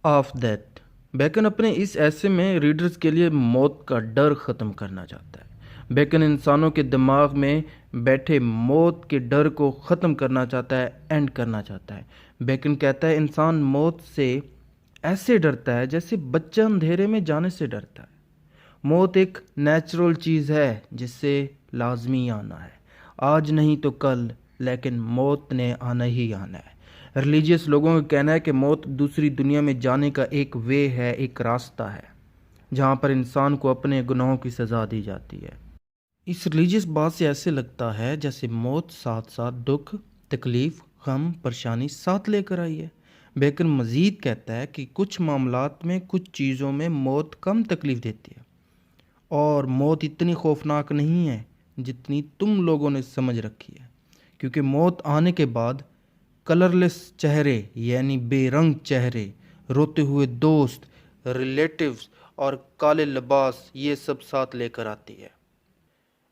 Of death. Bacon अपने इस ऐसे में रीडर्स के लिए मौत का डर ख़त्म करना चाहता है। बेकन इंसानों के दिमाग में बैठे मौत के डर को ख़त्म करना चाहता है, एंड करना चाहता है। बेकन कहता है इंसान मौत से ऐसे डरता है जैसे बच्चा अंधेरे में जाने से डरता है। मौत एक नेचुरल चीज़ है जिससे लाजमी आना है, आज नहीं तो कल, लेकिन मौत ने आना ही आना है। रिलीजियस लोगों का कहना है कि मौत दूसरी दुनिया में जाने का एक वे है, एक रास्ता है जहाँ पर इंसान को अपने गुनाहों की सज़ा दी जाती है। इस रिलीजियस बात से ऐसे लगता है जैसे मौत साथ साथ दुख, तकलीफ़, गम, परेशानी साथ लेकर आई है। बेकन मज़ीद कहता है कि कुछ मामलात में, कुछ चीज़ों में मौत कम तकलीफ़ देती है, और मौत इतनी खौफनाक नहीं है जितनी तुम लोगों ने समझ रखी है। क्योंकि मौत आने के बाद कलरलेस चेहरे यानी बेरंग चेहरे, रोते हुए दोस्त, रिलेटिव्स और काले लिबास, ये सब साथ लेकर आती है।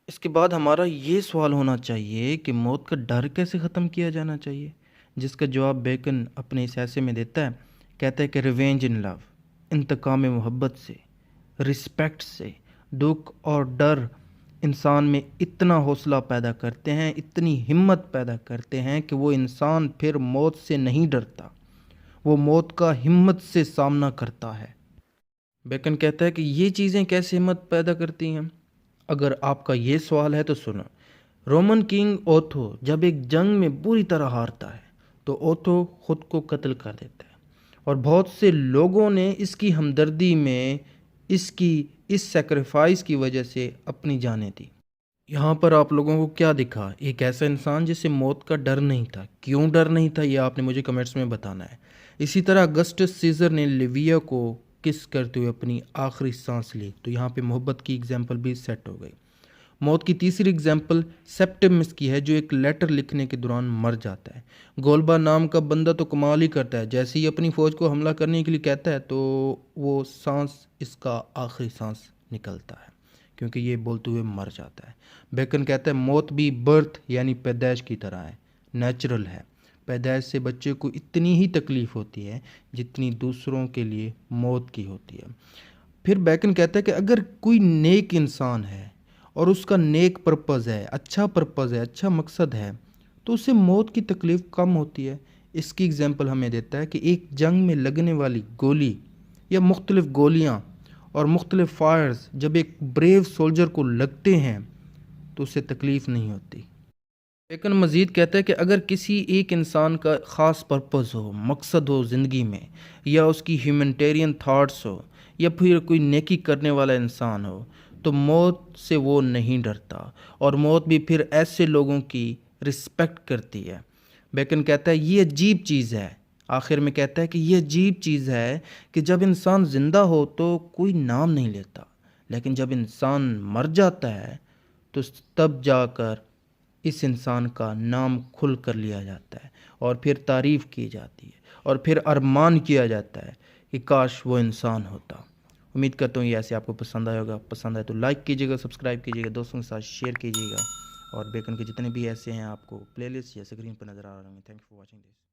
इसके बाद हमारा ये सवाल होना चाहिए कि मौत का डर कैसे ख़त्म किया जाना चाहिए, जिसका जवाब बेकन अपने इस ऐसे में देता है। कहता है कि रिवेंज इन लव, इंतकाम मोहब्बत से, रिस्पेक्ट से, दुख और डर इंसान में इतना हौसला पैदा करते हैं, इतनी हिम्मत पैदा करते हैं कि वो इंसान फिर मौत से नहीं डरता, वो मौत का हिम्मत से सामना करता है। बेकन कहता है कि ये चीज़ें कैसे हिम्मत पैदा करती हैं। अगर आपका ये सवाल है तो सुनो। रोमन किंग ओथो जब एक जंग में बुरी तरह हारता है तो ओथो खुद को कत्ल कर देता है, और बहुत से लोगों ने इसकी हमदर्दी में इसकी इस सेक्रीफाइस की वजह से अपनी जानें दी। यहाँ पर आप लोगों को क्या दिखा? एक ऐसा इंसान जिसे मौत का डर नहीं था। क्यों डर नहीं था, ये आपने मुझे कमेंट्स में बताना है। इसी तरह अगस्टस सीजर ने लिविया को किस करते हुए अपनी आखिरी सांस ली, तो यहाँ पे मोहब्बत की एग्जाम्पल भी सेट हो गई। मौत की तीसरी एग्जाम्पल सेप्टिमस की है, जो एक लेटर लिखने के दौरान मर जाता है। गोल्बा नाम का बंदा तो कमाल ही करता है, जैसे ही अपनी फ़ौज को हमला करने के लिए कहता है तो वो सांस, इसका आखिरी सांस निकलता है, क्योंकि ये बोलते हुए मर जाता है। बेकन कहता है मौत भी बर्थ यानी पैदाइश की तरह है, नेचुरल है। पैदाइश से बच्चे को इतनी ही तकलीफ़ होती है जितनी दूसरों के लिए मौत की होती है। फिर बेकन कहता है कि अगर कोई नेक इंसान है और उसका नेक पर्पज़ है, अच्छा पर्पज़ है, अच्छा मकसद है, तो उसे मौत की तकलीफ़ कम होती है। इसकी एग्जांपल हमें देता है कि एक जंग में लगने वाली गोली या मुख्तलिफ़ गोलियां और मुख्तलिफ़ फायर्स जब एक ब्रेव सोल्जर को लगते हैं तो उसे तकलीफ़ नहीं होती। लेकिन मज़ीद कहता है कि अगर किसी एक इंसान का ख़ास पर्पज़ हो, मकसद हो ज़िंदगी में, या उसकी ह्यूमैनिटेरियन थाट्स हो, या फिर कोई नेकी करने वाला इंसान हो, तो मौत से वो नहीं डरता, और मौत भी फिर ऐसे लोगों की रिस्पेक्ट करती है। बेकन कहता है ये अजीब चीज़ है, आखिर में कहता है कि ये अजीब चीज़ है कि जब इंसान ज़िंदा हो तो कोई नाम नहीं लेता, लेकिन जब इंसान मर जाता है तो तब जाकर इस इंसान का नाम खुल कर लिया जाता है, और फिर तारीफ़ की जाती है, और फिर अरमान किया जाता है कि काश वो इंसान होता। उम्मीद करता हूँ ये ऐसे आपको पसंद आया होगा। पसंद आए तो लाइक कीजिएगा, सब्सक्राइब कीजिएगा, दोस्तों के साथ शेयर कीजिएगा, और बेकन के जितने भी ऐसे हैं आपको प्लेलिस्ट या स्क्रीन पर नज़र आ रहे होंगे। Thank you for watching this.